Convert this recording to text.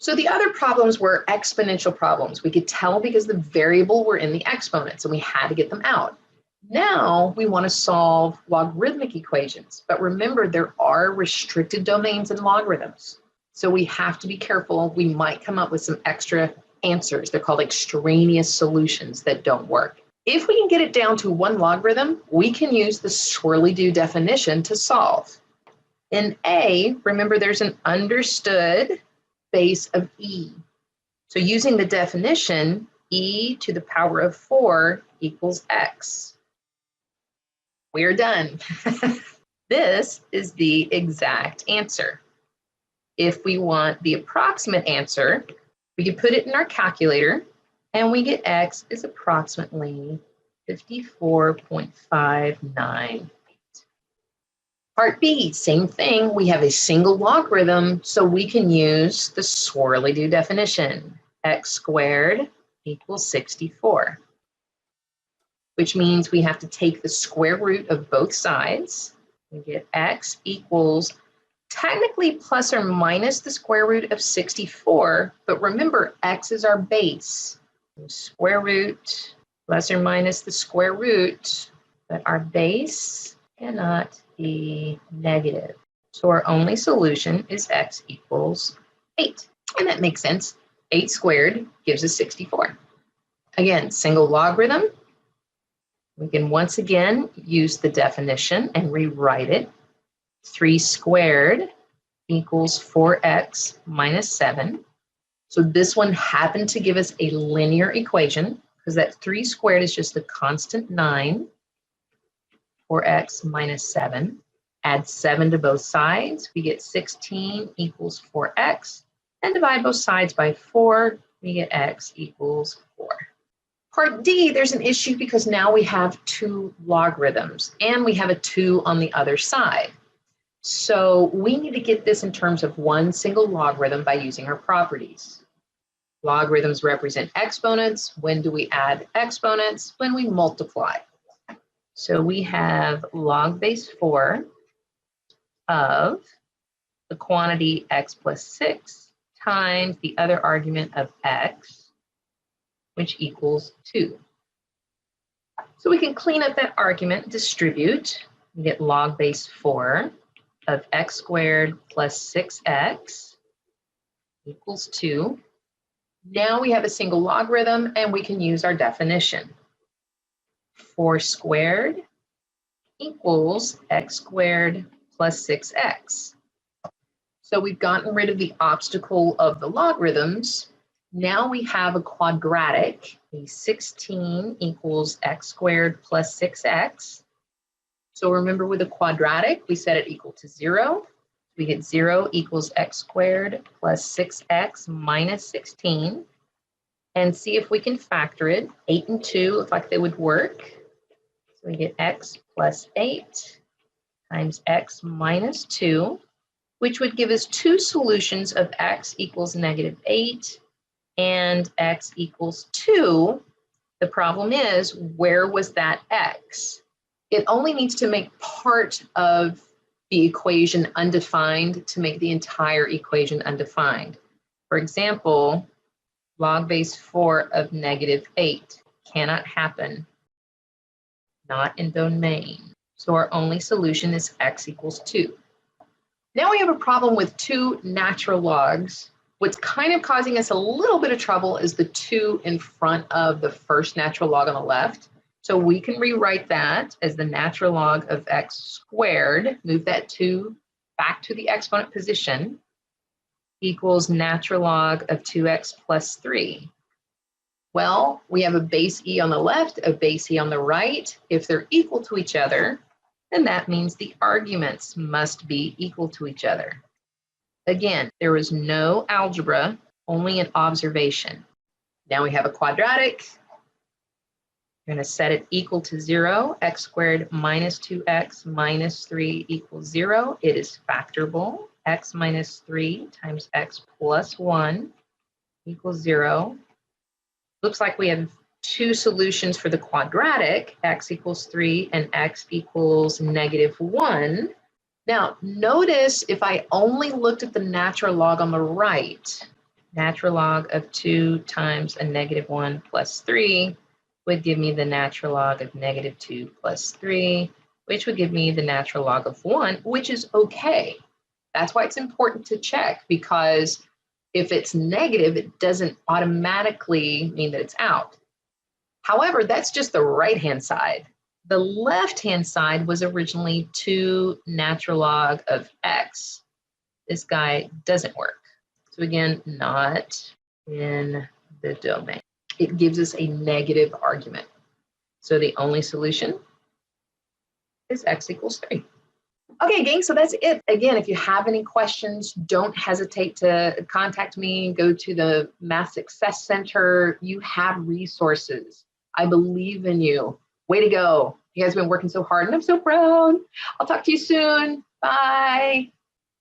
So the other problems were exponential problems. We could tell because the variable were in the exponents and we had to get them out. Now we want to solve logarithmic equations, but remember there are restricted domains in logarithms. So we have to be careful. We might come up with some extra answers. They're called extraneous solutions that don't work. If we can get it down to one logarithm, we can use the swirly-do definition to solve. In A, remember there's an understood base of e. So using the definition, e to the power of 4 equals x. We are done. This is the exact answer. If we want the approximate answer, we can put it in our calculator and we get x is approximately 54.598. Part B, same thing. We have a single logarithm, so we can use the swirly-do definition. X squared equals 64, which means we have to take the square root of both sides. We get x equals technically plus or minus the square root of 64, but remember x is our base. Square root plus or minus the square root, but our base cannot be negative. So our only solution is x equals 8. And that makes sense. 8 squared gives us 64. Again, single logarithm. We can once again use the definition and rewrite it. 3 squared equals 4x minus 7. So this one happened to give us a linear equation because that 3 squared is just the constant 9. 4x minus 7. Add 7 to both sides. We get 16 equals 4x. And divide both sides by 4. We get x equals 4. Part D, there's an issue because now we have 2 logarithms and we have a 2 on the other side. So we need to get this in terms of one single logarithm by using our properties. Logarithms represent exponents. When do we add exponents? When we multiply. So we have log base 4 of the quantity x plus 6 times the other argument of x, which equals 2. So we can clean up that argument, distribute, and get log base 4 of x squared plus 6x equals 2. Now we have a single logarithm and we can use our definition. 4 squared equals x squared plus 6x. So we've gotten rid of the obstacle of the logarithms. Now we have a quadratic. The 16 equals x squared plus 6x. So remember with a quadratic, we set it equal to 0. We get 0 equals x squared plus 6x minus 16. And see if we can factor it. 8 and 2 look like they would work. So we get x plus 8 times x minus 2, which would give us 2 solutions of x equals negative 8 and x equals 2. The problem is, where was that x? It only needs to make part of the equation undefined to make the entire equation undefined. For example, log base 4 of negative 8 cannot happen, not in domain. So our only solution is x equals 2. Now we have a problem with 2 natural logs. What's kind of causing us a little bit of trouble is the 2 in front of the first natural log on the left. So we can rewrite that as the natural log of x squared, move that 2 back to the exponent position, equals natural log of 2x plus 3. Well, we have a base e on the left, a base e on the right. If they're equal to each other, then that means the arguments must be equal to each other. Again, there was no algebra, only an observation. Now we have a quadratic. We're going to set it equal to 0. X squared minus 2x minus 3 equals 0. It is factorable. X minus 3 times x plus 1 equals 0. Looks like we have 2 solutions for the quadratic, x equals 3 and x equals negative 1. Now, notice if I only looked at the natural log on the right, natural log of 2 times a negative 1 plus 3 would give me the natural log of negative 2 plus 3, which would give me the natural log of 1, which is okay. That's why it's important to check, because if it's negative, it doesn't automatically mean that it's out. However, that's just the right-hand side. The left-hand side was originally 2 natural log of x. This guy doesn't work. So again, not in the domain. It gives us a negative argument. So the only solution is x equals 3. Okay, gang, so that's it. Again, if you have any questions, don't hesitate to contact me. Go to the Math Success Center. You have resources. I believe in you. Way to go. You guys have been working so hard, and I'm so proud. I'll talk to you soon. Bye.